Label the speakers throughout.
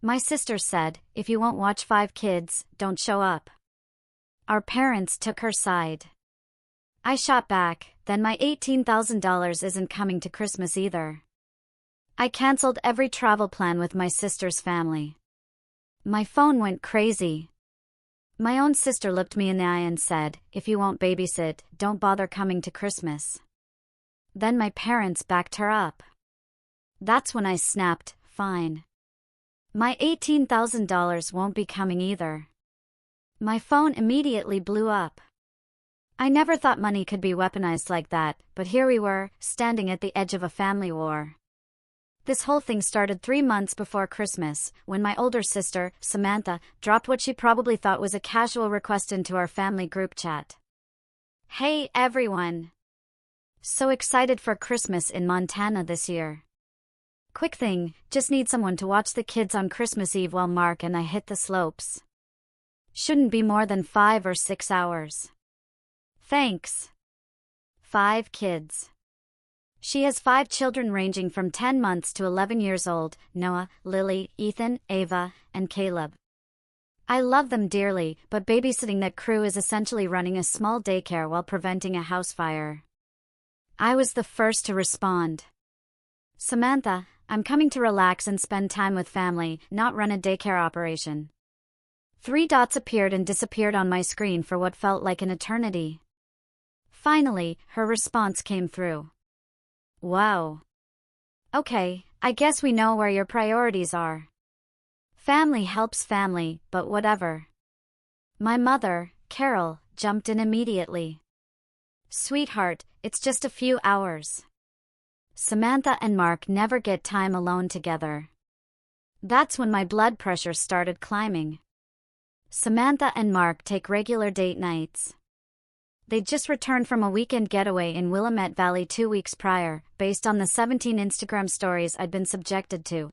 Speaker 1: My sister said, if you won't watch 5 kids, don't show up. Our parents took her side. I shot back, then my $18,000 isn't coming to Christmas either. I canceled every travel plan with my sister's family. My phone went crazy. My own sister looked me in the eye and said, if you won't babysit, don't bother coming to Christmas. Then my parents backed her up. That's when I snapped, fine. My $18,000 won't be coming either. My phone immediately blew up. I never thought money could be weaponized like that, but here we were, standing at the edge of a family war. This whole thing started 3 months before Christmas, when my older sister, Samantha, dropped what she probably thought was a casual request into our family group chat. Hey everyone! So excited for Christmas in Montana this year. Quick thing, just need someone to watch the kids on Christmas Eve while Mark and I hit the slopes. Shouldn't be more than 5 or 6 hours. Thanks. 5 kids. She has 5 children ranging from 10 months to 11 years old, Noah, Lily, Ethan, Ava, and Caleb. I love them dearly, but babysitting that crew is essentially running a small daycare while preventing a house fire. I was the first to respond. Samantha, I'm coming to relax and spend time with family, not run a daycare operation. 3 dots appeared and disappeared on my screen for what felt like an eternity. Finally, her response came through. Wow. Okay, I guess we know where your priorities are. Family helps family, but whatever. My mother, Carol, jumped in immediately. Sweetheart, it's just a few hours. Samantha and Mark never get time alone together. That's when my blood pressure started climbing. Samantha and Mark take regular date nights. They just returned from a weekend getaway in Willamette Valley 2 weeks prior, based on the 17 Instagram stories I'd been subjected to.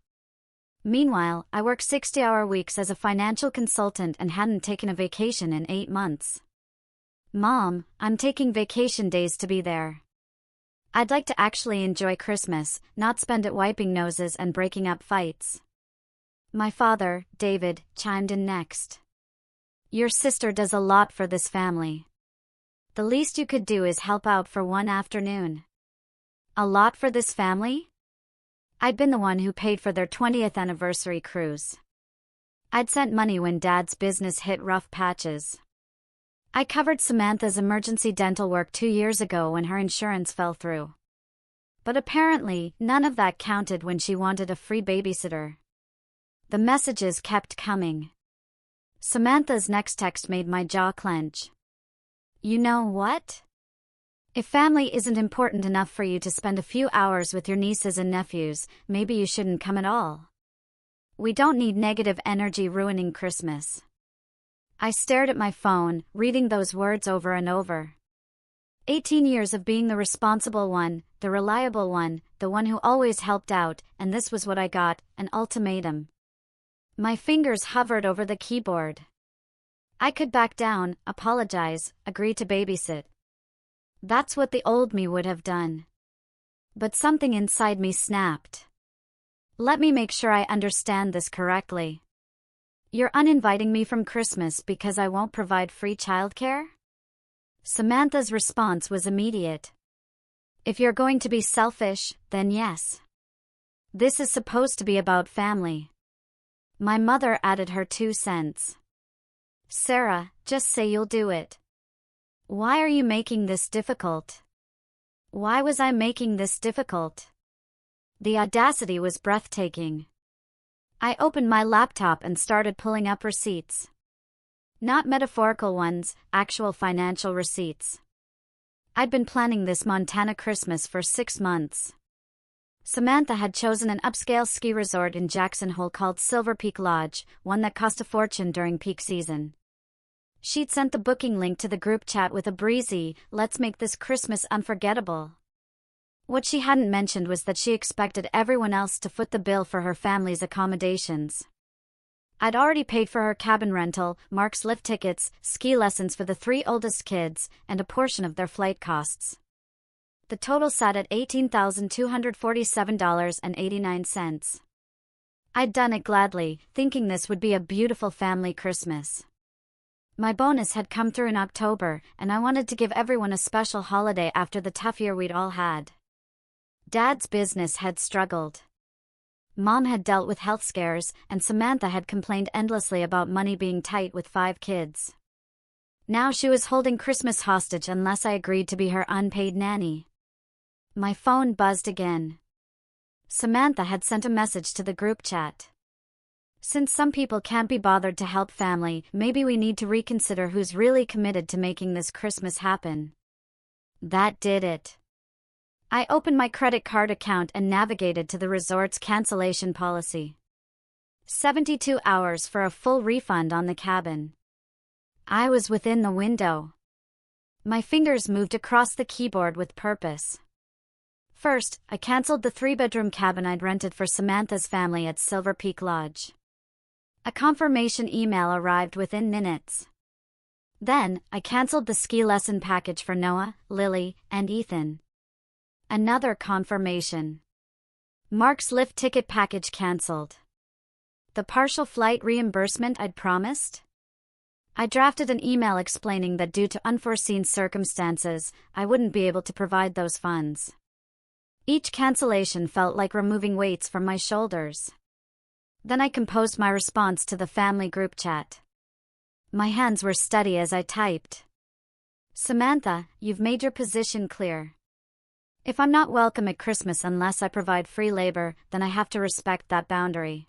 Speaker 1: Meanwhile, I work 60-hour weeks as a financial consultant and hadn't taken a vacation in 8 months. Mom, I'm taking vacation days to be there. I'd like to actually enjoy Christmas, not spend it wiping noses and breaking up fights. My father, David, chimed in next. Your sister does a lot for this family. The least you could do is help out for one afternoon. A lot for this family? I'd been the one who paid for their 20th anniversary cruise. I'd sent money when Dad's business hit rough patches. I covered Samantha's emergency dental work 2 years ago when her insurance fell through. But apparently, none of that counted when she wanted a free babysitter. The messages kept coming. Samantha's next text made my jaw clench. You know what? If family isn't important enough for you to spend a few hours with your nieces and nephews, maybe you shouldn't come at all. We don't need negative energy ruining Christmas. I stared at my phone, reading those words over and over. 18 years of being the responsible one, the reliable one, the one who always helped out, and this was what I got, an ultimatum. My fingers hovered over the keyboard. I could back down, apologize, agree to babysit. That's what the old me would have done. But something inside me snapped. Let me make sure I understand this correctly. You're uninviting me from Christmas because I won't provide free childcare? Samantha's response was immediate. If you're going to be selfish, then yes. This is supposed to be about family. My mother added her 2 cents. Sarah, just say you'll do it. Why are you making this difficult? Why was I making this difficult? The audacity was breathtaking. I opened my laptop and started pulling up receipts. Not metaphorical ones, actual financial receipts. I'd been planning this Montana Christmas for 6 months. Samantha had chosen an upscale ski resort in Jackson Hole called Silver Peak Lodge, one that cost a fortune during peak season. She'd sent the booking link to the group chat with a breezy, "Let's make this Christmas unforgettable." What she hadn't mentioned was that she expected everyone else to foot the bill for her family's accommodations. I'd already paid for her cabin rental, Mark's lift tickets, ski lessons for the 3 oldest kids, and a portion of their flight costs. The total sat at $18,247.89. I'd done it gladly, thinking this would be a beautiful family Christmas. My bonus had come through in October, and I wanted to give everyone a special holiday after the tough year we'd all had. Dad's business had struggled. Mom had dealt with health scares, and Samantha had complained endlessly about money being tight with 5 kids. Now she was holding Christmas hostage unless I agreed to be her unpaid nanny. My phone buzzed again. Samantha had sent a message to the group chat. Since some people can't be bothered to help family, maybe we need to reconsider who's really committed to making this Christmas happen. That did it. I opened my credit card account and navigated to the resort's cancellation policy. 72 hours for a full refund on the cabin. I was within the window. My fingers moved across the keyboard with purpose. First, I canceled the 3-bedroom cabin I'd rented for Samantha's family at Silver Peak Lodge. A confirmation email arrived within minutes. Then, I canceled the ski lesson package for Noah, Lily, and Ethan. Another confirmation. Mark's lift ticket package canceled. The partial flight reimbursement I'd promised? I drafted an email explaining that due to unforeseen circumstances, I wouldn't be able to provide those funds. Each cancellation felt like removing weights from my shoulders. Then I composed my response to the family group chat. My hands were steady as I typed. Samantha, you've made your position clear. If I'm not welcome at Christmas unless I provide free labor, then I have to respect that boundary.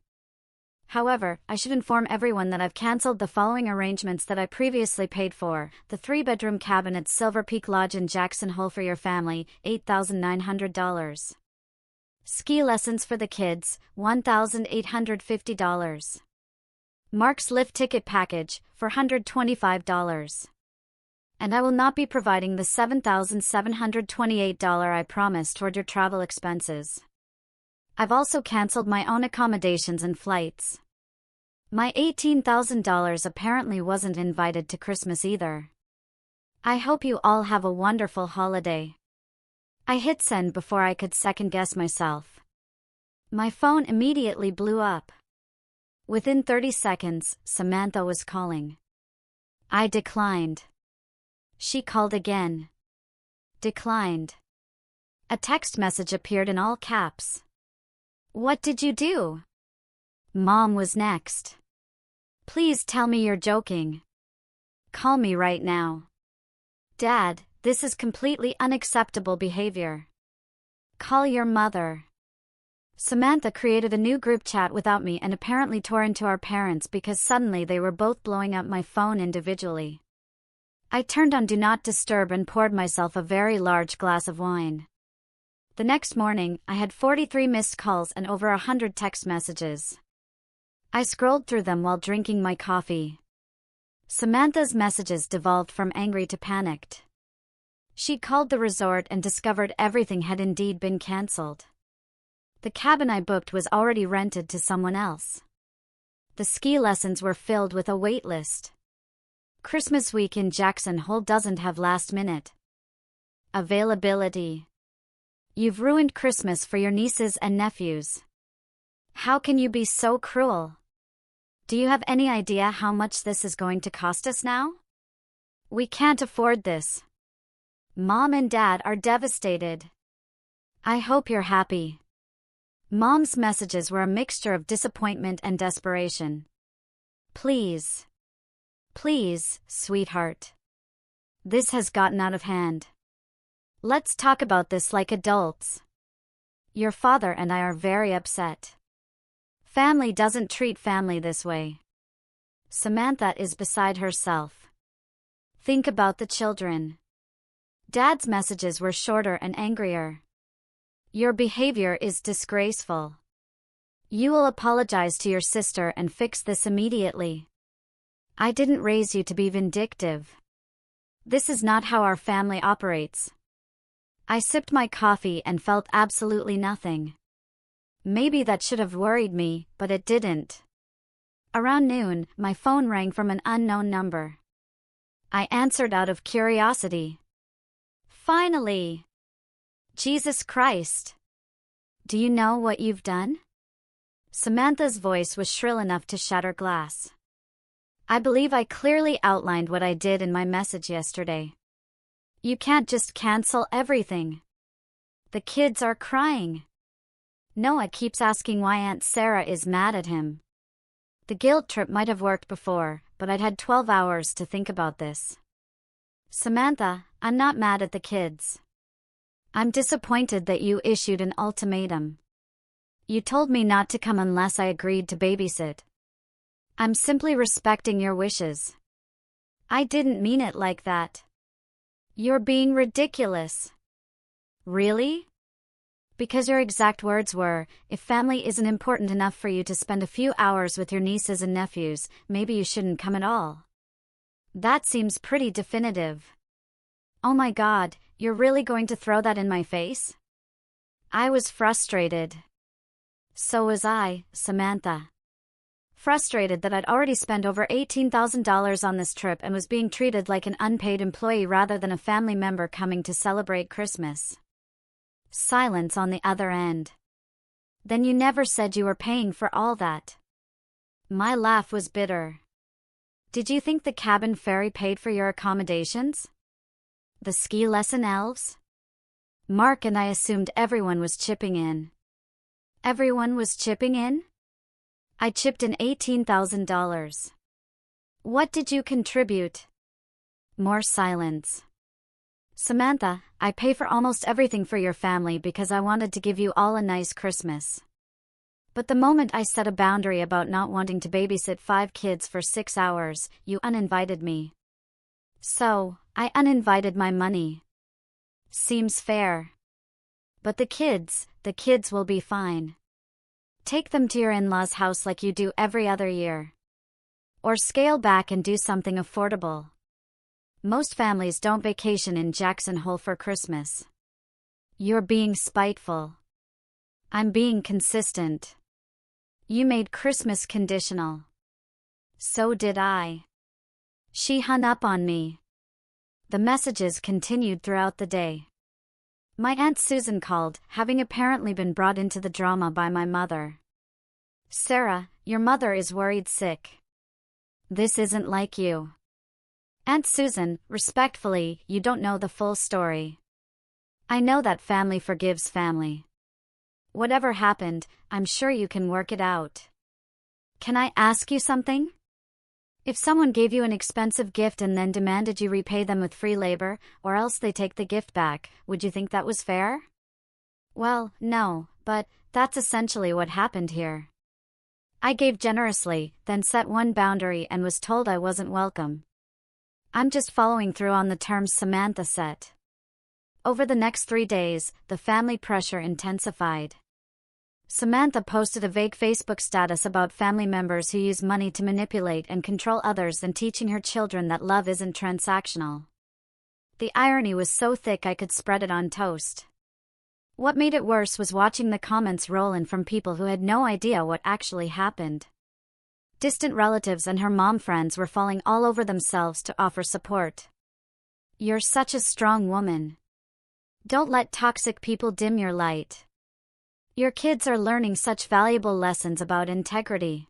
Speaker 1: However, I should inform everyone that I've canceled the following arrangements that I previously paid for: the 3-bedroom cabin at Silver Peak Lodge in Jackson Hole for your family, $8,900. Ski lessons for the kids, $1,850. Mark's lift ticket package, $425. And I will not be providing the $7,728 I promised toward your travel expenses. I've also canceled my own accommodations and flights. My $18,000 apparently wasn't invited to Christmas either. I hope you all have a wonderful holiday. I hit send before I could second-guess myself. My phone immediately blew up. Within 30 seconds, Samantha was calling. I declined. She called again. Declined. A text message appeared in all caps. What did you do? Mom was next. Please tell me you're joking. Call me right now. Dad, this is completely unacceptable behavior. Call your mother. Samantha created a new group chat without me and apparently tore into our parents because suddenly they were both blowing up my phone individually. I turned on Do Not Disturb and poured myself a very large glass of wine. The next morning, I had 43 missed calls and over 100 text messages. I scrolled through them while drinking my coffee. Samantha's messages devolved from angry to panicked. She'd called the resort and discovered everything had indeed been cancelled. The cabin I booked was already rented to someone else. The ski lessons were filled with a wait list. Christmas week in Jackson Hole doesn't have last-minute availability. You've ruined Christmas for your nieces and nephews. How can you be so cruel? Do you have any idea how much this is going to cost us now? We can't afford this. Mom and Dad are devastated. I hope you're happy. Mom's messages were a mixture of disappointment and desperation. Please. Please, sweetheart. This has gotten out of hand. Let's talk about this like adults. Your father and I are very upset. Family doesn't treat family this way. Samantha is beside herself. Think about the children. Dad's messages were shorter and angrier. Your behavior is disgraceful. You will apologize to your sister and fix this immediately. I didn't raise you to be vindictive. This is not how our family operates. I sipped my coffee and felt absolutely nothing. Maybe that should have worried me, but it didn't. Around noon, my phone rang from an unknown number. I answered out of curiosity. Finally! Jesus Christ! Do you know what you've done? Samantha's voice was shrill enough to shatter glass. I believe I clearly outlined what I did in my message yesterday. You can't just cancel everything. The kids are crying. Noah keeps asking why Aunt Sarah is mad at him. The guilt trip might have worked before, but I'd had 12 hours to think about this. Samantha, I'm not mad at the kids. I'm disappointed that you issued an ultimatum. You told me not to come unless I agreed to babysit. I'm simply respecting your wishes. I didn't mean it like that. You're being ridiculous. Really? Because your exact words were, if family isn't important enough for you to spend a few hours with your nieces and nephews, maybe you shouldn't come at all. That seems pretty definitive. Oh my God, you're really going to throw that in my face? I was frustrated. So was I, Samantha. Frustrated that I'd already spent over $18,000 on this trip and was being treated like an unpaid employee rather than a family member coming to celebrate Christmas. Silence on the other end. Then you never said you were paying for all that. My laugh was bitter. Did you think the cabin fairy paid for your accommodations? The ski lesson elves? Mark and I assumed everyone was chipping in. Everyone was chipping in? I chipped in $18,000. What did you contribute? More silence. Samantha, I pay for almost everything for your family because I wanted to give you all a nice Christmas. But the moment I set a boundary about not wanting to babysit 5 kids for 6 hours, you uninvited me. So, I uninvited my money. Seems fair. But the kids will be fine. Take them to your in-laws' house like you do every other year. Or scale back and do something affordable. Most families don't vacation in Jackson Hole for Christmas. You're being spiteful. I'm being consistent. You made Christmas conditional. So did I. She hung up on me. The messages continued throughout the day. My Aunt Susan called, having apparently been brought into the drama by my mother. Sarah, your mother is worried sick. This isn't like you. Aunt Susan, respectfully, you don't know the full story. I know that family forgives family. Whatever happened, I'm sure you can work it out. Can I ask you something? If someone gave you an expensive gift and then demanded you repay them with free labor, or else they take the gift back, would you think that was fair? Well, no, but that's essentially what happened here. I gave generously, then set one boundary and was told I wasn't welcome. I'm just following through on the terms Samantha set. Over the next 3 days, the family pressure intensified. Samantha posted a vague Facebook status about family members who use money to manipulate and control others and teaching her children that love isn't transactional. The irony was so thick I could spread it on toast. What made it worse was watching the comments roll in from people who had no idea what actually happened. Distant relatives and her mom friends were falling all over themselves to offer support. You're such a strong woman. Don't let toxic people dim your light. Your kids are learning such valuable lessons about integrity.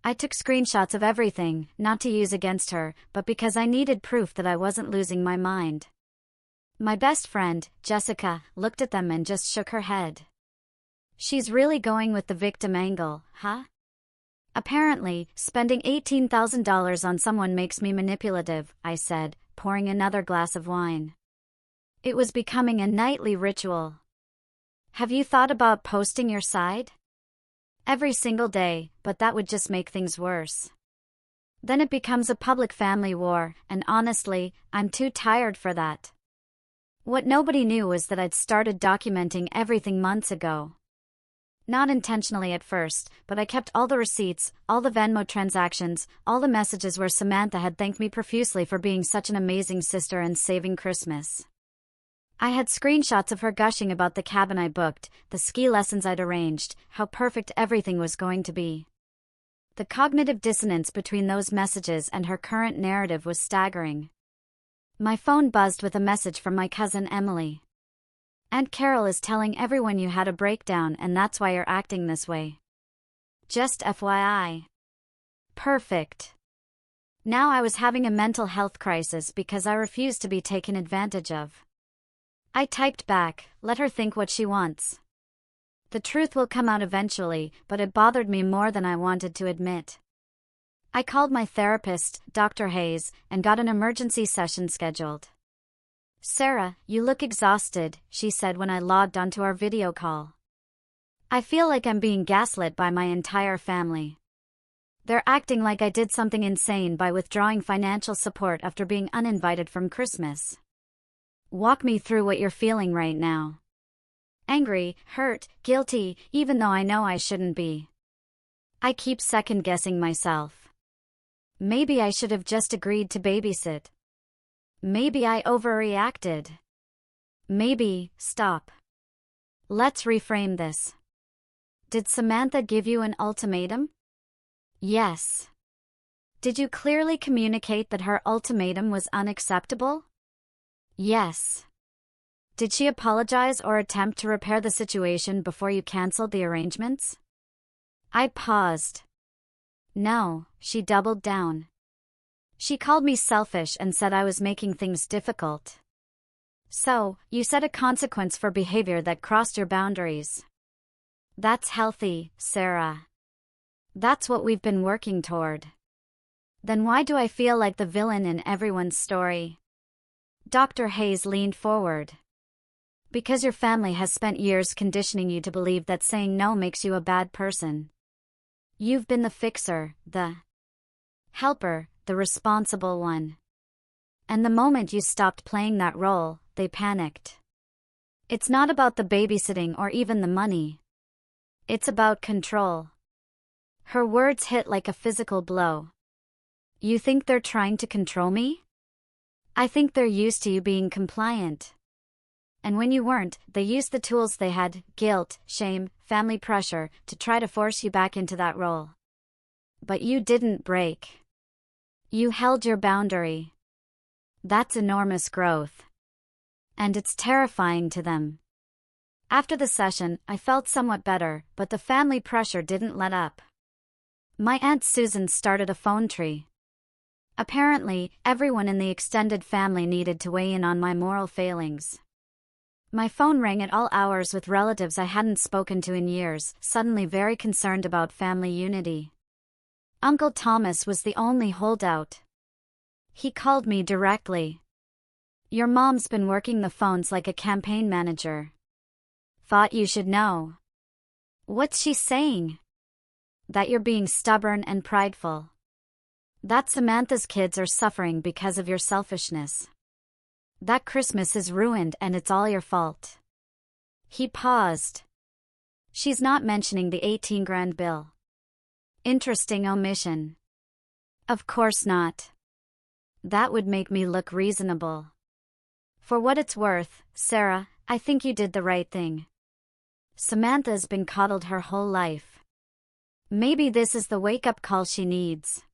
Speaker 1: I took screenshots of everything, not to use against her, but because I needed proof that I wasn't losing my mind. My best friend, Jessica, looked at them and just shook her head. She's really going with the victim angle, huh? Apparently, spending $18,000 on someone makes me manipulative, I said, pouring another glass of wine. It was becoming a nightly ritual. Have you thought about posting your side? Every single day, but that would just make things worse. Then it becomes a public family war, and honestly, I'm too tired for that. What nobody knew was that I'd started documenting everything months ago. Not intentionally at first, but I kept all the receipts, all the Venmo transactions, all the messages where Samantha had thanked me profusely for being such an amazing sister and saving Christmas. I had screenshots of her gushing about the cabin I booked, the ski lessons I'd arranged, how perfect everything was going to be. The cognitive dissonance between those messages and her current narrative was staggering. My phone buzzed with a message from my cousin Emily. Aunt Carol is telling everyone you had a breakdown and that's why you're acting this way. Just FYI. Perfect. Now I was having a mental health crisis because I refused to be taken advantage of. I typed back, let her think what she wants. The truth will come out eventually, but it bothered me more than I wanted to admit. I called my therapist, Dr. Hayes, and got an emergency session scheduled. "Sarah, you look exhausted," she said when I logged onto our video call. "I feel like I'm being gaslit by my entire family. They're acting like I did something insane by withdrawing financial support after being uninvited from Christmas. Walk me through what you're feeling right now." Angry, hurt, guilty, even though I know I shouldn't be. I keep second-guessing myself. Maybe I should have just agreed to babysit. Maybe I overreacted. Maybe, stop. Let's reframe this. Did Samantha give you an ultimatum? Yes. Did you clearly communicate that her ultimatum was unacceptable? Yes. Did she apologize or attempt to repair the situation before you canceled the arrangements? I paused. No, she doubled down. She called me selfish and said I was making things difficult. So, you set a consequence for behavior that crossed your boundaries. That's healthy, Sarah. That's what we've been working toward. Then why do I feel like the villain in everyone's story? Dr. Hayes leaned forward. Because your family has spent years conditioning you to believe that saying no makes you a bad person. You've been the fixer, the helper, the responsible one. And the moment you stopped playing that role, they panicked. It's not about the babysitting or even the money. It's about control. Her words hit like a physical blow. You think they're trying to control me? I think they're used to you being compliant. And when you weren't, they used the tools they had, guilt, shame, family pressure, to try to force you back into that role. But you didn't break. You held your boundary. That's enormous growth. And it's terrifying to them. After the session, I felt somewhat better, but the family pressure didn't let up. My Aunt Susan started a phone tree. Apparently, everyone in the extended family needed to weigh in on my moral failings. My phone rang at all hours with relatives I hadn't spoken to in years, suddenly very concerned about family unity. Uncle Thomas was the only holdout. He called me directly. "Your mom's been working the phones like a campaign manager. Thought you should know." "What's she saying?" "That you're being stubborn and prideful. That Samantha's kids are suffering because of your selfishness. That Christmas is ruined and it's all your fault." He paused. "She's not mentioning the 18 grand bill. Interesting omission." "Of course not. That would make me look reasonable. For what it's worth, Sarah, I think you did the right thing. Samantha's been coddled her whole life. Maybe this is the wake-up call she needs.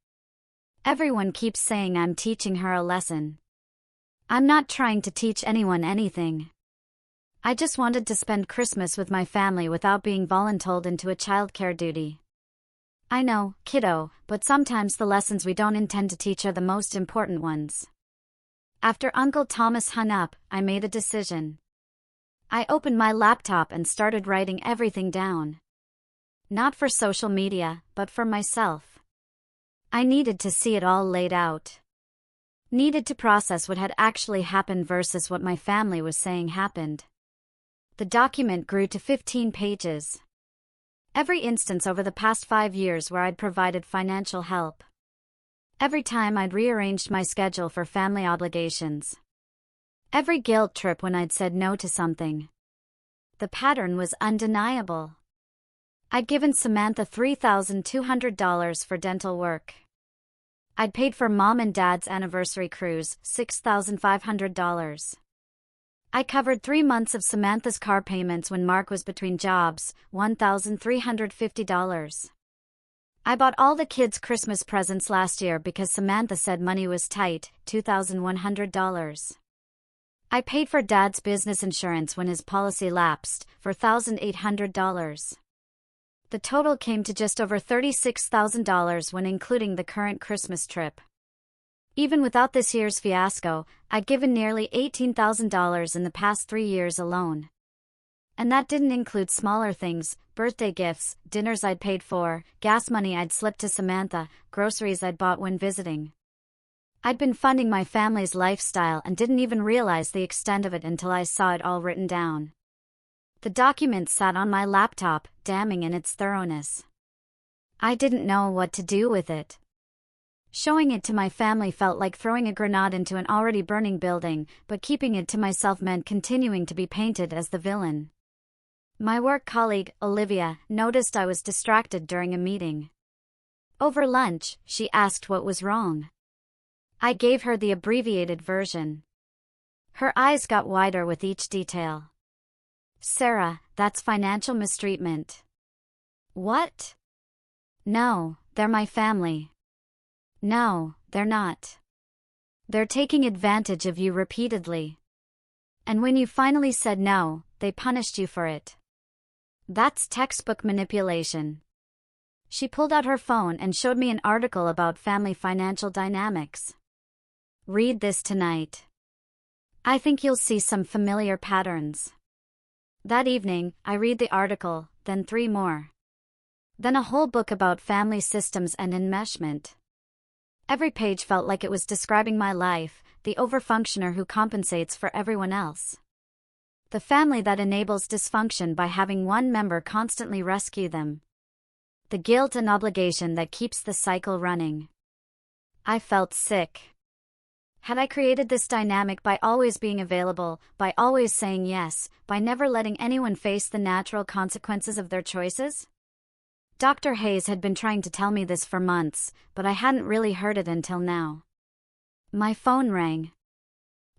Speaker 1: Everyone keeps saying I'm teaching her a lesson. I'm not trying to teach anyone anything. I just wanted to spend Christmas with my family without being voluntold into a childcare duty. I know, kiddo, but sometimes the lessons we don't intend to teach are the most important ones." After Uncle Thomas hung up, I made a decision. I opened my laptop and started writing everything down. Not for social media, but for myself. I needed to see it all laid out. Needed to process what had actually happened versus what my family was saying happened. The document grew to 15 pages. Every instance over the past 5 years where I'd provided financial help. Every time I'd rearranged my schedule for family obligations. Every guilt trip when I'd said no to something. The pattern was undeniable. I'd given Samantha $3,200 for dental work. I'd paid for Mom and Dad's anniversary cruise, $6,500. I covered 3 months of Samantha's car payments when Mark was between jobs, $1,350. I bought all the kids' Christmas presents last year because Samantha said money was tight, $2,100. I paid for Dad's business insurance when his policy lapsed, for $1,800. The total came to just over $36,000 when including the current Christmas trip. Even without this year's fiasco, I'd given nearly $18,000 in the past 3 years alone. And that didn't include smaller things: birthday gifts, dinners I'd paid for, gas money I'd slipped to Samantha, groceries I'd bought when visiting. I'd been funding my family's lifestyle and didn't even realize the extent of it until I saw it all written down. The document sat on my laptop, damning in its thoroughness. I didn't know what to do with it. Showing it to my family felt like throwing a grenade into an already burning building, but keeping it to myself meant continuing to be painted as the villain. My work colleague, Olivia, noticed I was distracted during a meeting. Over lunch, she asked what was wrong. I gave her the abbreviated version. Her eyes got wider with each detail. "Sarah, that's financial mistreatment." "What?" "No, they're my family." "No, they're not. They're taking advantage of you repeatedly. And when you finally said no, they punished you for it. That's textbook manipulation." She pulled out her phone and showed me an article about family financial dynamics. "Read this tonight. I think you'll see some familiar patterns." That evening, I read the article, then 3 more. Then a whole book about family systems and enmeshment. Every page felt like it was describing my life, the overfunctioner who compensates for everyone else. The family that enables dysfunction by having one member constantly rescue them. The guilt and obligation that keeps the cycle running. I felt sick. Had I created this dynamic by always being available, by always saying yes, by never letting anyone face the natural consequences of their choices? Dr. Hayes had been trying to tell me this for months, but I hadn't really heard it until now. My phone rang.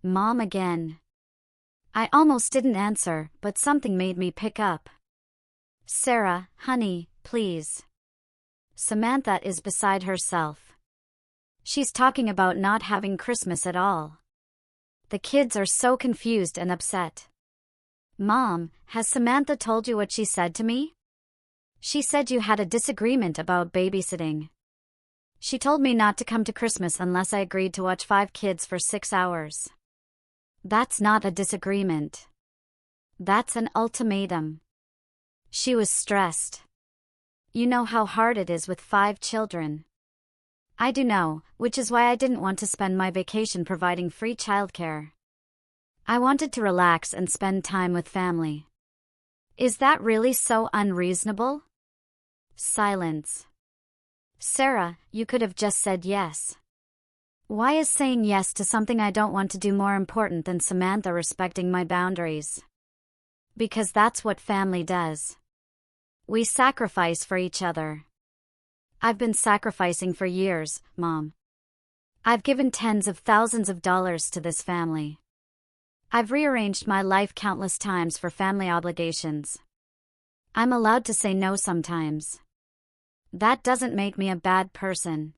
Speaker 1: Mom again. I almost didn't answer, but something made me pick up. "Sarah, honey, please." Samantha is beside herself. She's talking about not having Christmas at all. The kids are so confused and upset. "Mom, has Samantha told you what she said to me?" "She said you had a disagreement about babysitting. She told me not to come to Christmas unless I agreed to watch 5 kids for 6 hours. That's not a disagreement. That's an ultimatum." She was stressed. "You know how hard it is with 5 children." "I do know, which is why I didn't want to spend my vacation providing free childcare. I wanted to relax and spend time with family." "Is that really so unreasonable?" Silence. "Sarah, you could have just said yes. Why is saying yes to something I don't want to do more important than Samantha respecting my boundaries?" "Because that's what family does. We sacrifice for each other." "I've been sacrificing for years, Mom. I've given tens of thousands of dollars to this family. I've rearranged my life countless times for family obligations. I'm allowed to say no sometimes. That doesn't make me a bad person."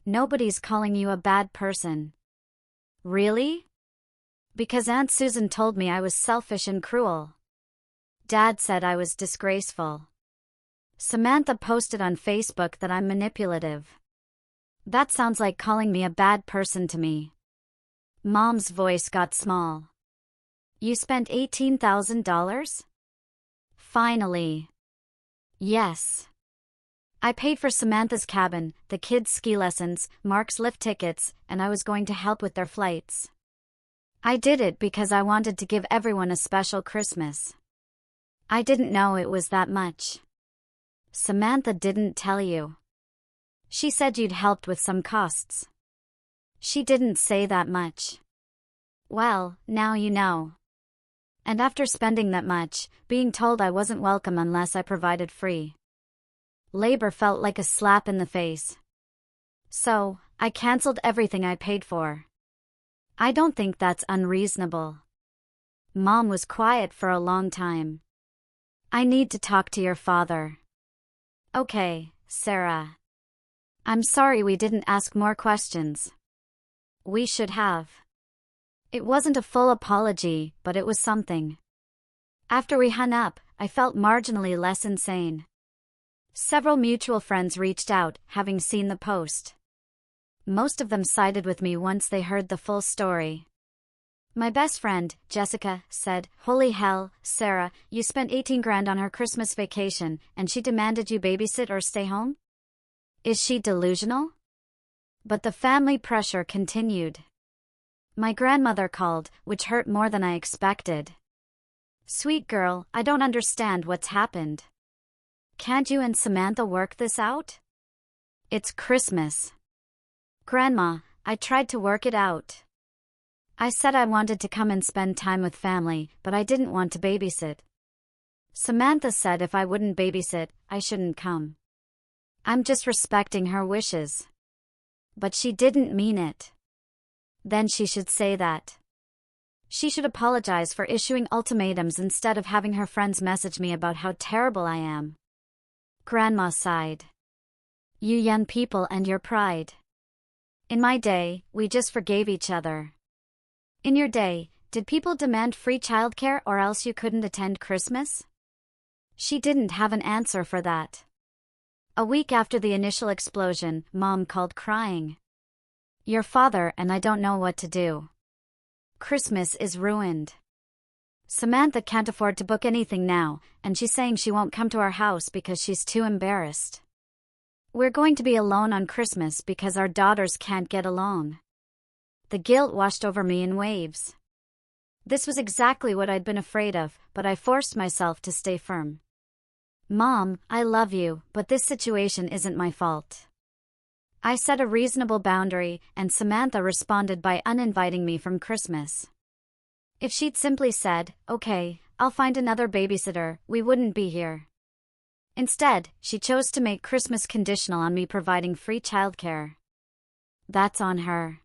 Speaker 1: "Nobody's calling you a bad person." "Really?" "Because Aunt Susan told me I was selfish and cruel. Dad said I was disgraceful. Samantha posted on Facebook that I'm manipulative. That sounds like calling me a bad person to me." Mom's voice got small. "You spent $18,000? Finally." "Yes. I paid for Samantha's cabin, the kids' ski lessons, Mark's lift tickets, and I was going to help with their flights. I did it because I wanted to give everyone a special Christmas. I didn't know it was that much." "Samantha didn't tell you." "She said you'd helped with some costs." "She didn't say that much." "Well, now you know." And after spending that much, being told I wasn't welcome unless I provided free labor felt like a slap in the face. So, I canceled everything I paid for. I don't think that's unreasonable. Mom was quiet for a long time. "I need to talk to your father." "Okay, Sarah. I'm sorry we didn't ask more questions. We should have." It wasn't a full apology, but it was something. After we hung up, I felt marginally less insane. Several mutual friends reached out, having seen the post. Most of them sided with me once they heard the full story. My best friend, Jessica, said, "Holy hell, Sarah, you spent 18 grand on her Christmas vacation, and she demanded you babysit or stay home? Is she delusional?" But the family pressure continued. My grandmother called, which hurt more than I expected. "Sweet girl, I don't understand what's happened. Can't you and Samantha work this out? It's Christmas." "Grandma, I tried to work it out. I said I wanted to come and spend time with family, but I didn't want to babysit. Samantha said if I wouldn't babysit, I shouldn't come. I'm just respecting her wishes. But she didn't mean it. Then she should say that. She should apologize for issuing ultimatums instead of having her friends message me about how terrible I am." Grandma sighed. "You young people and your pride. In my day, we just forgave each other. In your day, did people demand free childcare or else you couldn't attend Christmas?" She didn't have an answer for that. A week after the initial explosion, Mom called crying. "Your father and I don't know what to do. Christmas is ruined. Samantha can't afford to book anything now, and she's saying she won't come to our house because she's too embarrassed. We're going to be alone on Christmas because our daughters can't get along." The guilt washed over me in waves. This was exactly what I'd been afraid of, but I forced myself to stay firm. "Mom, I love you, but this situation isn't my fault." I set a reasonable boundary, and Samantha responded by uninviting me from Christmas. If she'd simply said, "Okay, I'll find another babysitter," we wouldn't be here. Instead, she chose to make Christmas conditional on me providing free childcare. That's on her.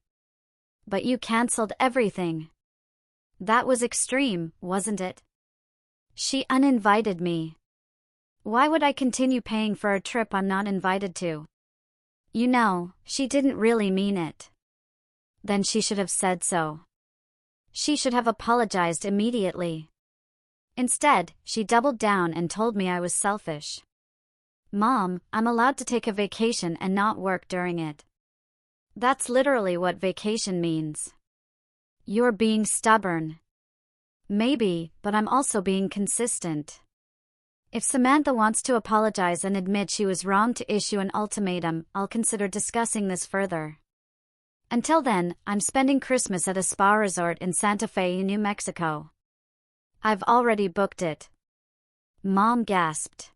Speaker 1: "But you cancelled everything." That was extreme, wasn't it? She uninvited me. Why would I continue paying for a trip I'm not invited to? You know, she didn't really mean it. Then she should have said so. She should have apologized immediately. Instead, she doubled down and told me I was selfish. "Mom, I'm allowed to take a vacation and not work during it. That's literally what vacation means." "You're being stubborn." Maybe, but I'm also being consistent. If Samantha wants to apologize and admit she was wrong to issue an ultimatum, I'll consider discussing this further. Until then, I'm spending Christmas at a spa resort in Santa Fe, New Mexico. I've already booked it. Mom gasped.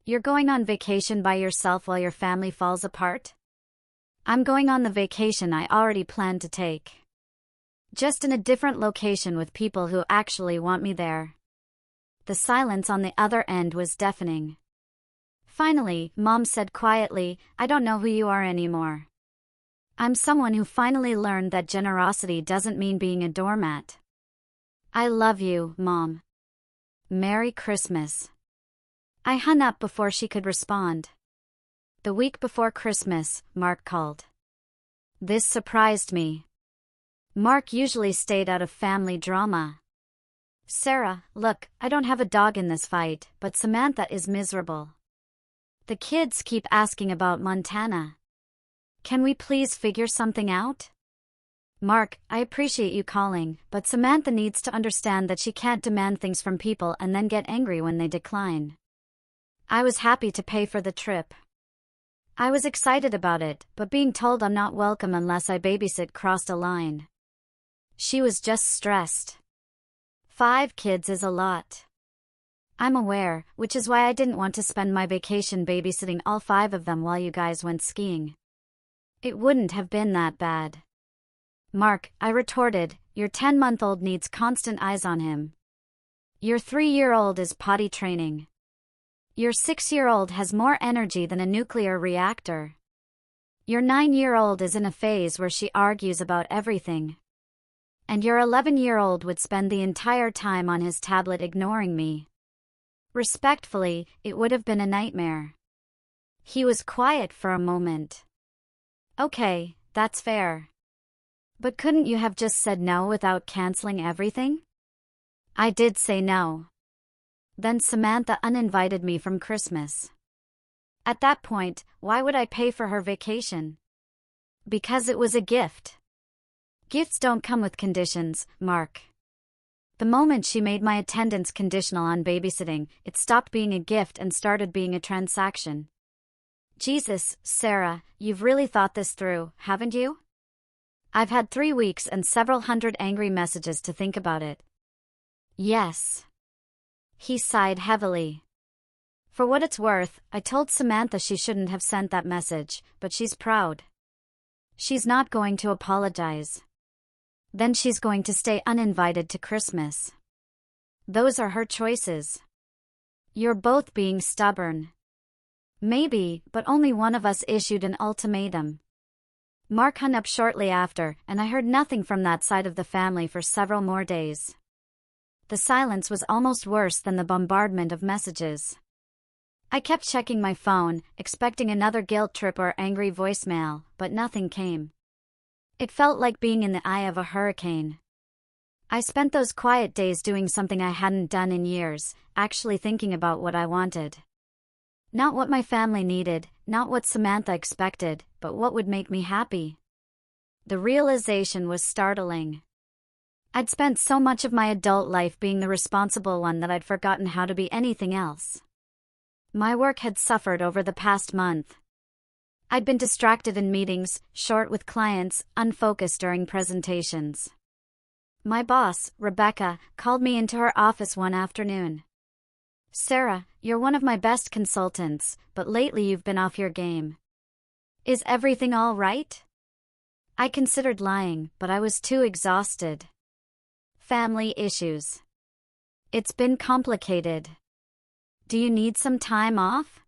Speaker 1: "You're going on vacation by yourself while your family falls apart?" "I'm going on the vacation I already planned to take. Just in a different location with people who actually want me there." The silence on the other end was deafening. Finally, Mom said quietly, "I don't know who you are anymore. I'm someone who finally learned that generosity doesn't mean being a doormat. I love you, Mom. Merry Christmas." I hung up before she could respond. The week before Christmas, Mark called. This surprised me. Mark usually stayed out of family drama. "Sarah, look, I don't have a dog in this fight, but Samantha is miserable. The kids keep asking about Montana. Can we please figure something out?" "Mark, I appreciate you calling, but Samantha needs to understand that she can't demand things from people and then get angry when they decline." I was happy to pay for the trip. I was excited about it, but being told I'm not welcome unless I babysit crossed a line. She was just stressed. 5 kids is a lot. I'm aware, which is why I didn't want to spend my vacation babysitting all 5 of them while you guys went skiing. It wouldn't have been that bad. "Mark," I retorted, "your 10-month-old needs constant eyes on him. Your 3-year-old is potty training. Your 6-year-old has more energy than a nuclear reactor. Your 9-year-old is in a phase where she argues about everything. And your 11-year-old would spend the entire time on his tablet ignoring me." Respectfully, it would have been a nightmare. He was quiet for a moment. "Okay, that's fair. But couldn't you have just said no without canceling everything?" I did say no. Then Samantha uninvited me from Christmas. At that point, why would I pay for her vacation? Because it was a gift. Gifts don't come with conditions, Mark. The moment she made my attendance conditional on babysitting, it stopped being a gift and started being a transaction. Jesus, Sarah, you've really thought this through, haven't you? I've had 3 weeks and several hundred angry messages to think about it. Yes. He sighed heavily. For what it's worth, I told Samantha she shouldn't have sent that message, but she's proud. She's not going to apologize. Then she's going to stay uninvited to Christmas. Those are her choices. You're both being stubborn. Maybe, but only one of us issued an ultimatum. Mark hung up shortly after, and I heard nothing from that side of the family for several more days. The silence was almost worse than the bombardment of messages. I kept checking my phone, expecting another guilt trip or angry voicemail, but nothing came. It felt like being in the eye of a hurricane. I spent those quiet days doing something I hadn't done in years, actually thinking about what I wanted. Not what my family needed, not what Samantha expected, but what would make me happy. The realization was startling. I'd spent so much of my adult life being the responsible one that I'd forgotten how to be anything else. My work had suffered over the past month. I'd been distracted in meetings, short with clients, unfocused during presentations. My boss, Rebecca, called me into her office one afternoon. "Sarah, you're one of my best consultants, but lately you've been off your game. Is everything all right?" I considered lying, but I was too exhausted. Family issues. It's been complicated. Do you need some time off?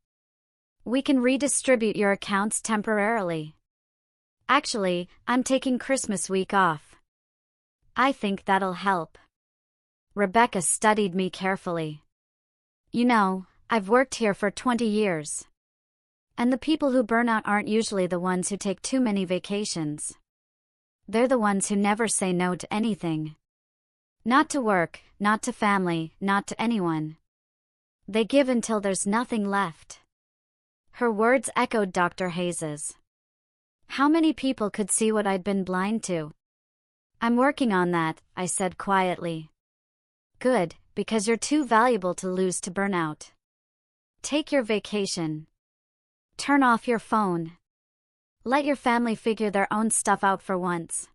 Speaker 1: We can redistribute your accounts temporarily. Actually, I'm taking Christmas week off. I think that'll help. Rebecca studied me carefully. You know, I've worked here for 20 years. And the people who burn out aren't usually the ones who take too many vacations. They're the ones who never say no to anything. Not to work, not to family, not to anyone. They give until there's nothing left. Her words echoed Dr. Hayes's. How many people could see what I'd been blind to? I'm working on that, I said quietly. Good, because you're too valuable to lose to burnout. Take your vacation. Turn off your phone. Let your family figure their own stuff out for once.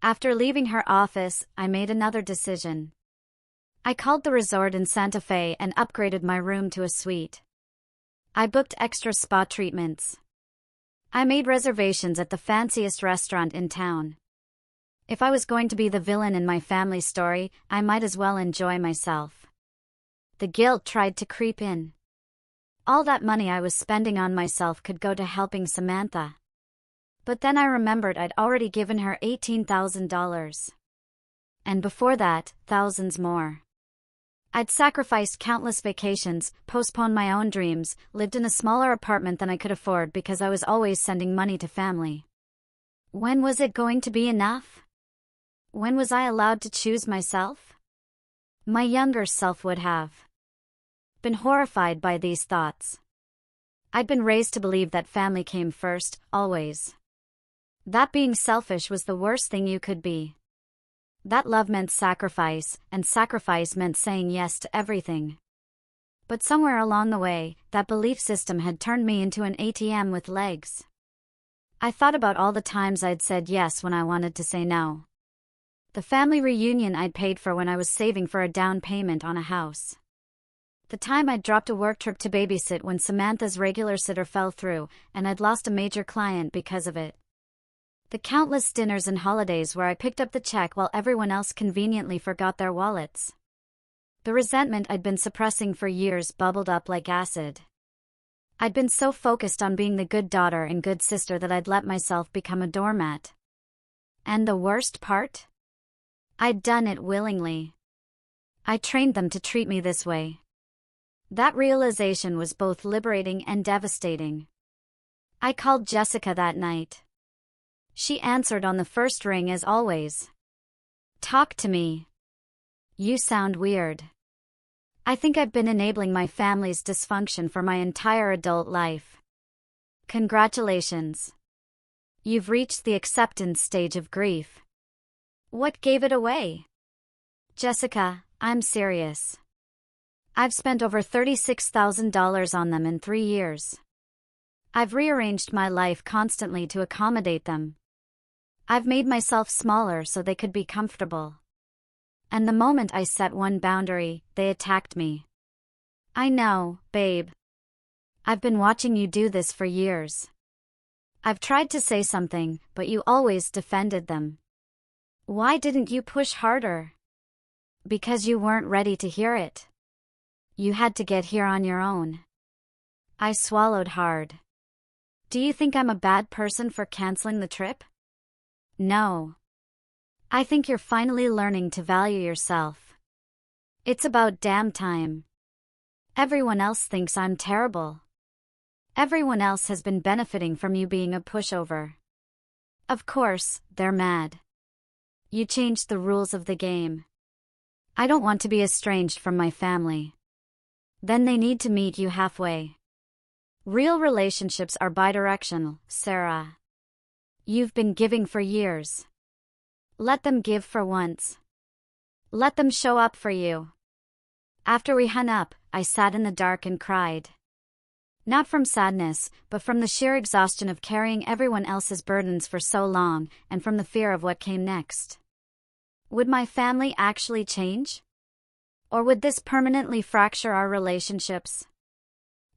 Speaker 1: After leaving her office, I made another decision. I called the resort in Santa Fe and upgraded my room to a suite. I booked extra spa treatments. I made reservations at the fanciest restaurant in town. If I was going to be the villain in my family story, I might as well enjoy myself. The guilt tried to creep in. All that money I was spending on myself could go to helping Samantha. But then I remembered I'd already given her $18,000. And before that, thousands more. I'd sacrificed countless vacations, postponed my own dreams, lived in a smaller apartment than I could afford because I was always sending money to family. When was it going to be enough? When was I allowed to choose myself? My younger self would have been horrified by these thoughts. I'd been raised to believe that family came first, always. That being selfish was the worst thing you could be. That love meant sacrifice, and sacrifice meant saying yes to everything. But somewhere along the way, that belief system had turned me into an ATM with legs. I thought about all the times I'd said yes when I wanted to say no. The family reunion I'd paid for when I was saving for a down payment on a house. The time I'd dropped a work trip to babysit when Samantha's regular sitter fell through, and I'd lost a major client because of it. The countless dinners and holidays where I picked up the check while everyone else conveniently forgot their wallets. The resentment I'd been suppressing for years bubbled up like acid. I'd been so focused on being the good daughter and good sister that I'd let myself become a doormat. And the worst part? I'd done it willingly. I trained them to treat me this way. That realization was both liberating and devastating. I called Jessica that night. She answered on the first ring as always. "Talk to me. You sound weird." I think I've been enabling my family's dysfunction for my entire adult life. Congratulations. You've reached the acceptance stage of grief. What gave it away? Jessica, I'm serious. I've spent over $36,000 on them in 3 years. I've rearranged my life constantly to accommodate them. I've made myself smaller so they could be comfortable. And the moment I set one boundary, they attacked me. I know, babe. I've been watching you do this for years. I've tried to say something, but you always defended them. Why didn't you push harder? Because you weren't ready to hear it. You had to get here on your own. I swallowed hard. Do you think I'm a bad person for canceling the trip? No. I think you're finally learning to value yourself. It's about damn time. Everyone else thinks I'm terrible. Everyone else has been benefiting from you being a pushover. Of course, they're mad. You changed the rules of the game. I don't want to be estranged from my family. Then they need to meet you halfway. Real relationships are bidirectional, Sarah. You've been giving for years. Let them give for once. Let them show up for you. After we hung up, I sat in the dark and cried. Not from sadness, but from the sheer exhaustion of carrying everyone else's burdens for so long, and from the fear of what came next. Would my family actually change? Or would this permanently fracture our relationships?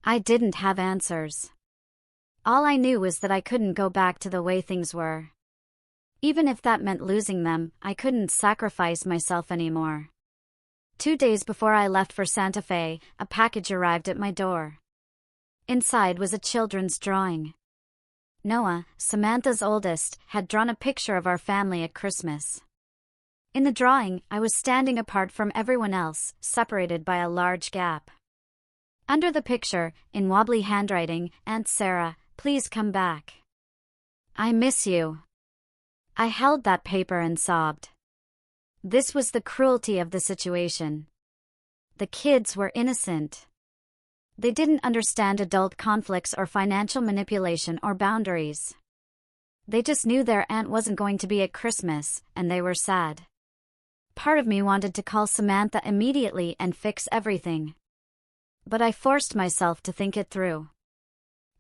Speaker 1: I didn't have answers. All I knew was that I couldn't go back to the way things were. Even if that meant losing them, I couldn't sacrifice myself anymore. 2 days before I left for Santa Fe, a package arrived at my door. Inside was a children's drawing. Noah, Samantha's oldest, had drawn a picture of our family at Christmas. In the drawing, I was standing apart from everyone else, separated by a large gap. Under the picture, in wobbly handwriting, Aunt Sarah, please come back. I miss you. I held that paper and sobbed. This was the cruelty of the situation. The kids were innocent. They didn't understand adult conflicts or financial manipulation or boundaries. They just knew their aunt wasn't going to be at Christmas, and they were sad. Part of me wanted to call Samantha immediately and fix everything. But I forced myself to think it through.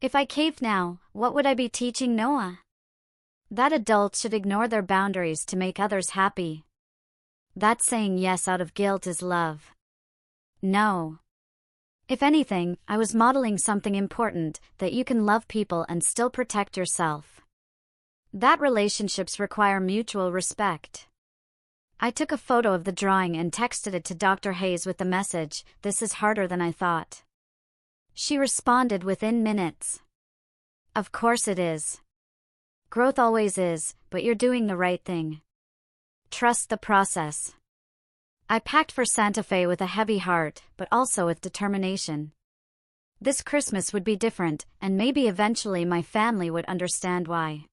Speaker 1: If I caved now, what would I be teaching Noah? That adults should ignore their boundaries to make others happy. That saying yes out of guilt is love. No. If anything, I was modeling something important, that you can love people and still protect yourself. That relationships require mutual respect. I took a photo of the drawing and texted it to Dr. Hayes with the message, "This is harder than I thought." She responded within minutes. Of course it is. Growth always is, but you're doing the right thing. Trust the process. I packed for Santa Fe with a heavy heart, but also with determination. This Christmas would be different, and maybe eventually my family would understand why.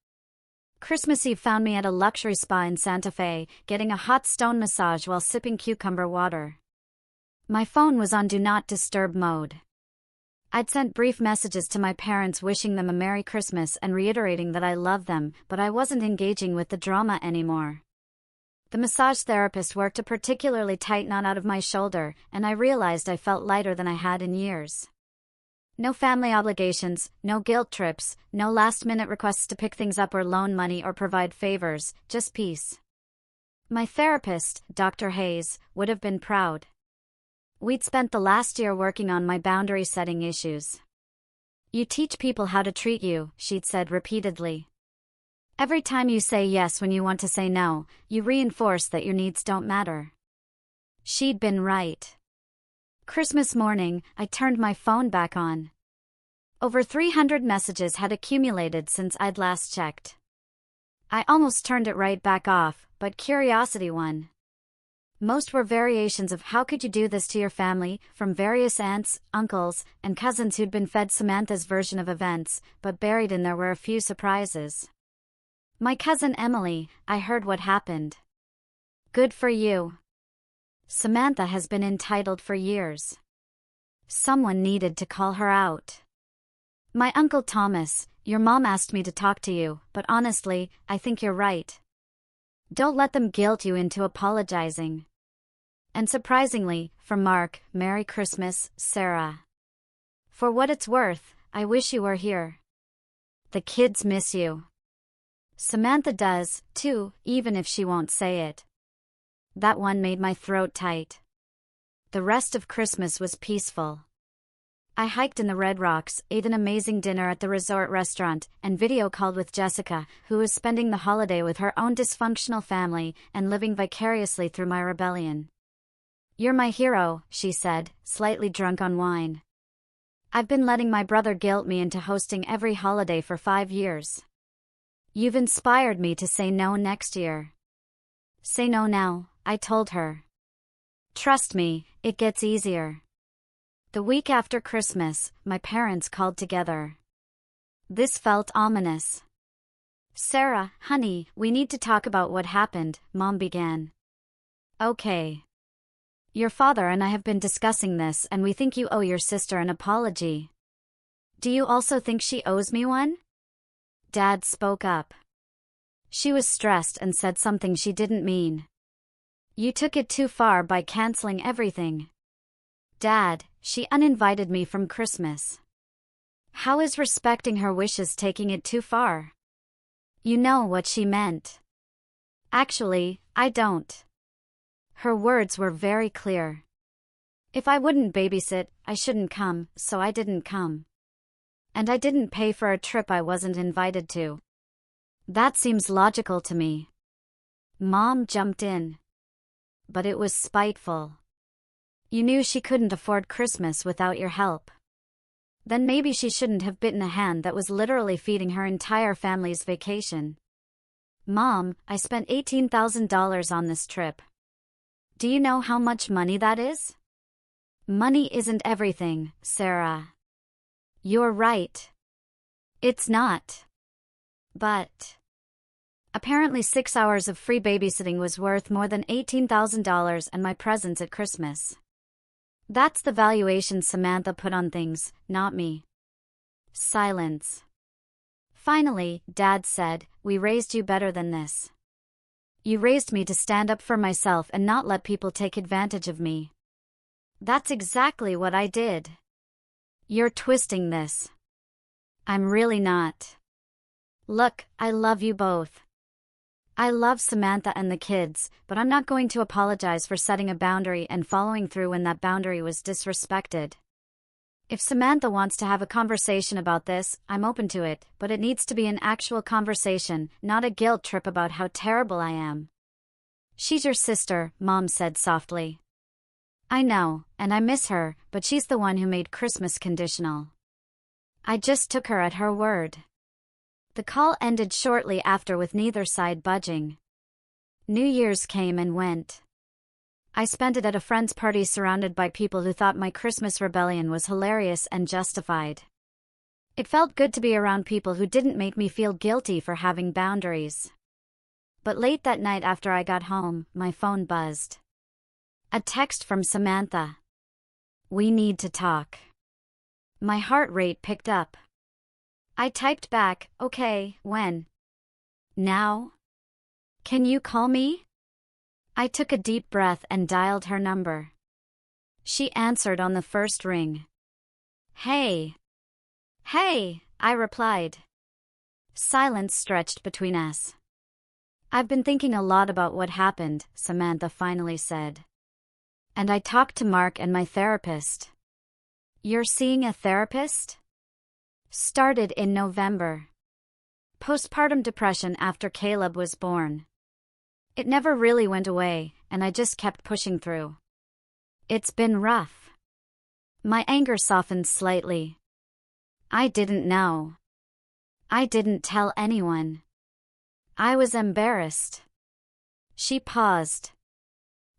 Speaker 1: Christmas Eve found me at a luxury spa in Santa Fe, getting a hot stone massage while sipping cucumber water. My phone was on Do Not Disturb mode. I'd sent brief messages to my parents wishing them a Merry Christmas and reiterating that I loved them, but I wasn't engaging with the drama anymore. The massage therapist worked a particularly tight knot out of my shoulder, and I realized I felt lighter than I had in years. No family obligations, no guilt trips, no last-minute requests to pick things up or loan money or provide favors, just peace. My therapist, Dr. Hayes, would have been proud. We'd spent the last year working on my boundary-setting issues. You teach people how to treat you, she'd said repeatedly. Every time you say yes when you want to say no, you reinforce that your needs don't matter. She'd been right. Christmas morning, I turned my phone back on. Over 300 messages had accumulated since I'd last checked. I almost turned it right back off, but curiosity won. Most were variations of "How could you do this to your family?" from various aunts, uncles, and cousins who'd been fed Samantha's version of events, but buried in there were a few surprises. My cousin Emily, I heard what happened. Good for you. Samantha has been entitled for years. Someone needed to call her out. My Uncle Thomas, your mom asked me to talk to you, but honestly, I think you're right. Don't let them guilt you into apologizing. And surprisingly, from Mark, Merry Christmas, Sarah. For what it's worth, I wish you were here. The kids miss you. Samantha does, too, even if she won't say it. That one made my throat tight. The rest of Christmas was peaceful. I hiked in the Red Rocks, ate an amazing dinner at the resort restaurant, and video called with Jessica, who was spending the holiday with her own dysfunctional family and living vicariously through my rebellion. You're my hero, she said, slightly drunk on wine. I've been letting my brother guilt me into hosting every holiday for 5 years. You've inspired me to say no next year. Say no now, I told her. Trust me, it gets easier. The week after Christmas, my parents called together. This felt ominous. Sarah, honey, we need to talk about what happened, Mom began. Okay. Your father and I have been discussing this and we think you owe your sister an apology. Do you also think she owes me one? Dad spoke up. She was stressed and said something she didn't mean. You took it too far by canceling everything. Dad, she uninvited me from Christmas. How is respecting her wishes taking it too far? You know what she meant. Actually, I don't. Her words were very clear. If I wouldn't babysit, I shouldn't come, so I didn't come. And I didn't pay for a trip I wasn't invited to. That seems logical to me. Mom jumped in. But it was spiteful. You knew she couldn't afford Christmas without your help. Then maybe she shouldn't have bitten a hand that was literally feeding her entire family's vacation. Mom, I spent $18,000 on this trip. Do you know how much money that is? Money isn't everything, Sarah. You're right. It's not. But apparently 6 hours of free babysitting was worth more than $18,000 and my presents at Christmas. That's the valuation Samantha put on things, not me. Silence. Finally, Dad said, we raised you better than this. You raised me to stand up for myself and not let people take advantage of me. That's exactly what I did. You're twisting this. I'm really not. Look, I love you both. I love Samantha and the kids, but I'm not going to apologize for setting a boundary and following through when that boundary was disrespected. If Samantha wants to have a conversation about this, I'm open to it, but it needs to be an actual conversation, not a guilt trip about how terrible I am. She's your sister, Mom said softly. I know, and I miss her, but she's the one who made Christmas conditional. I just took her at her word. The call ended shortly after with neither side budging. New Year's came and went. I spent it at a friend's party surrounded by people who thought my Christmas rebellion was hilarious and justified. It felt good to be around people who didn't make me feel guilty for having boundaries. But late that night after I got home, my phone buzzed. A text from Samantha. We need to talk. My heart rate picked up. I typed back, okay, when? Now? Can you call me? I took a deep breath and dialed her number. She answered on the first ring. Hey. Hey, I replied. Silence stretched between us. I've been thinking a lot about what happened, Samantha finally said. And I talked to Mark and my therapist. You're seeing a therapist? Started in November. Postpartum depression after Caleb was born. It never really went away, and I just kept pushing through. It's been rough. My anger softened slightly. I didn't know. I didn't tell anyone. I was embarrassed. She paused.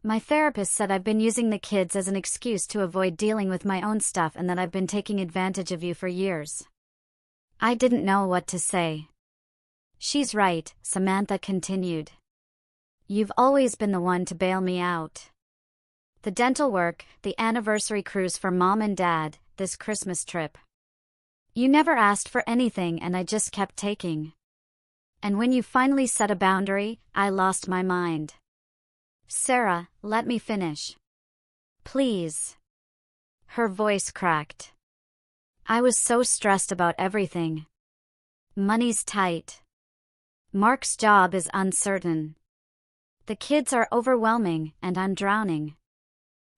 Speaker 1: My therapist said I've been using the kids as an excuse to avoid dealing with my own stuff and that I've been taking advantage of you for years. I didn't know what to say. She's right, Samantha continued. You've always been the one to bail me out. The dental work, the anniversary cruise for Mom and Dad, this Christmas trip. You never asked for anything and I just kept taking. And when you finally set a boundary, I lost my mind. Sarah, let me finish. Please. Her voice cracked. I was so stressed about everything. Money's tight. Mark's job is uncertain. The kids are overwhelming and I'm drowning.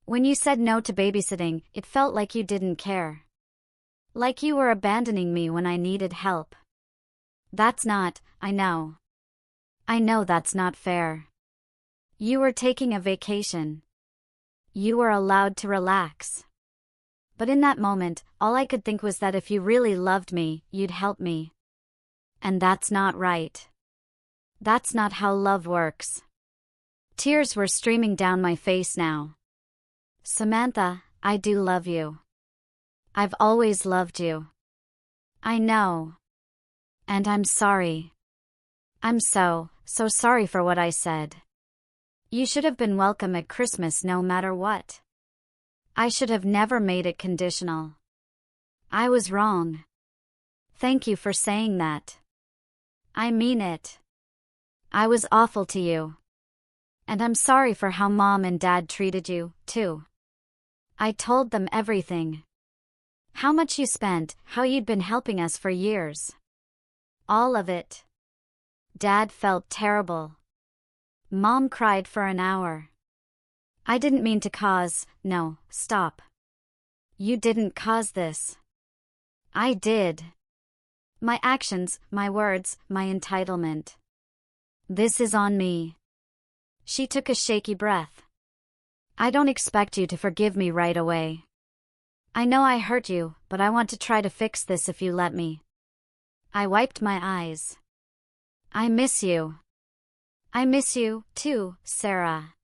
Speaker 1: When you said no to babysitting, it felt like you didn't care. Like you were abandoning me when I needed help. That's not, I know. I know that's not fair. You were taking a vacation. You were allowed to relax. But in that moment, all I could think was that if you really loved me, you'd help me. And that's not right. That's not how love works. Tears were streaming down my face now. Samantha, I do love you. I've always loved you. I know. And I'm sorry. I'm so sorry for what I said. You should have been welcome at Christmas no matter what. I should have never made it conditional. I was wrong. Thank you for saying that. I mean it. I was awful to you. And I'm sorry for how Mom and Dad treated you, too. I told them everything. How much you spent, how you'd been helping us for years. All of it. Dad felt terrible. Mom cried for an hour. I didn't mean to cause, no, stop. You didn't cause this. I did. My actions, my words, my entitlement. This is on me. She took a shaky breath. I don't expect you to forgive me right away. I know I hurt you, but I want to try to fix this if you let me. I wiped my eyes. I miss you. I miss you, too, Sarah.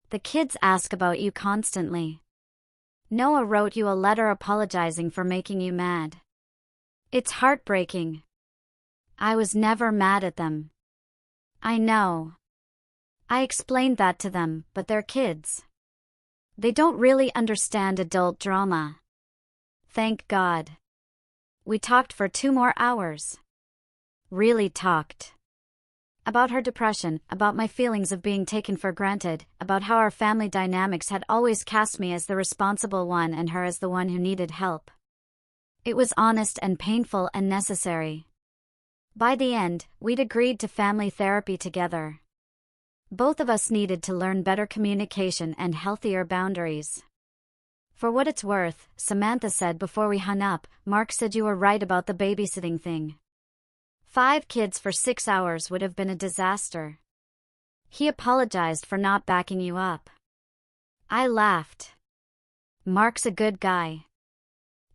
Speaker 1: The kids ask about you constantly. Noah wrote you a letter apologizing for making you mad. It's heartbreaking. I was never mad at them. I know. I explained that to them, but they're kids. They don't really understand adult drama. Thank God. We talked for 2 more hours. Really talked. About her depression, about my feelings of being taken for granted, about how our family dynamics had always cast me as the responsible one and her as the one who needed help. It was honest and painful and necessary. By the end, we'd agreed to family therapy together. Both of us needed to learn better communication and healthier boundaries. For what it's worth, Samantha said before we hung up, Mark said you were right about the babysitting thing. 5 kids for 6 hours would have been a disaster. He apologized for not backing you up. I laughed. Mark's a good guy.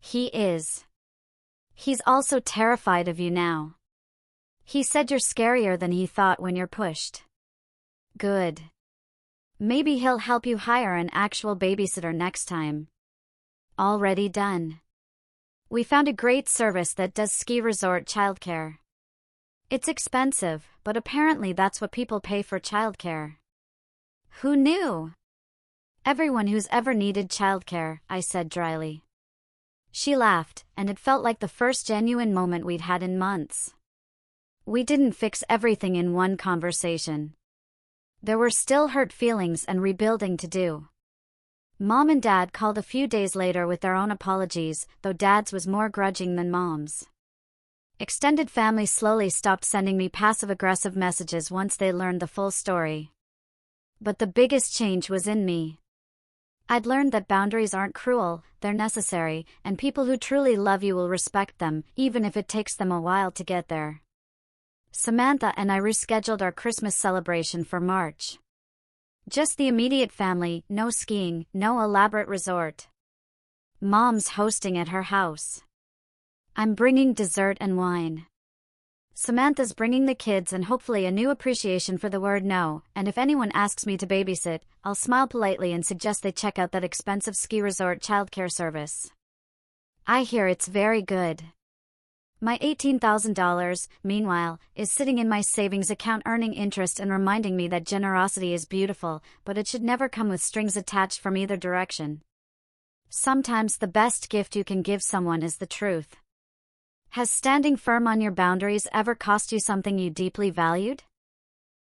Speaker 1: He is. He's also terrified of you now. He said you're scarier than he thought when you're pushed. Good. Maybe he'll help you hire an actual babysitter next time. Already done. We found a great service that does ski resort childcare. It's expensive, but apparently that's what people pay for childcare. Who knew? Everyone who's ever needed childcare, I said dryly. She laughed, and it felt like the first genuine moment we'd had in months. We didn't fix everything in one conversation. There were still hurt feelings and rebuilding to do. Mom and Dad called a few days later with their own apologies, though Dad's was more grudging than Mom's. Extended family slowly stopped sending me passive-aggressive messages once they learned the full story. But the biggest change was in me. I'd learned that boundaries aren't cruel, they're necessary, and people who truly love you will respect them, even if it takes them a while to get there. Samantha and I rescheduled our Christmas celebration for March. Just the immediate family, no skiing, no elaborate resort. Mom's hosting at her house. I'm bringing dessert and wine. Samantha's bringing the kids and hopefully a new appreciation for the word no, and if anyone asks me to babysit, I'll smile politely and suggest they check out that expensive ski resort childcare service. I hear it's very good. My $18,000, meanwhile, is sitting in my savings account earning interest and reminding me that generosity is beautiful, but it should never come with strings attached from either direction. Sometimes the best gift you can give someone is the truth. Has standing firm on your boundaries ever cost you something you deeply valued?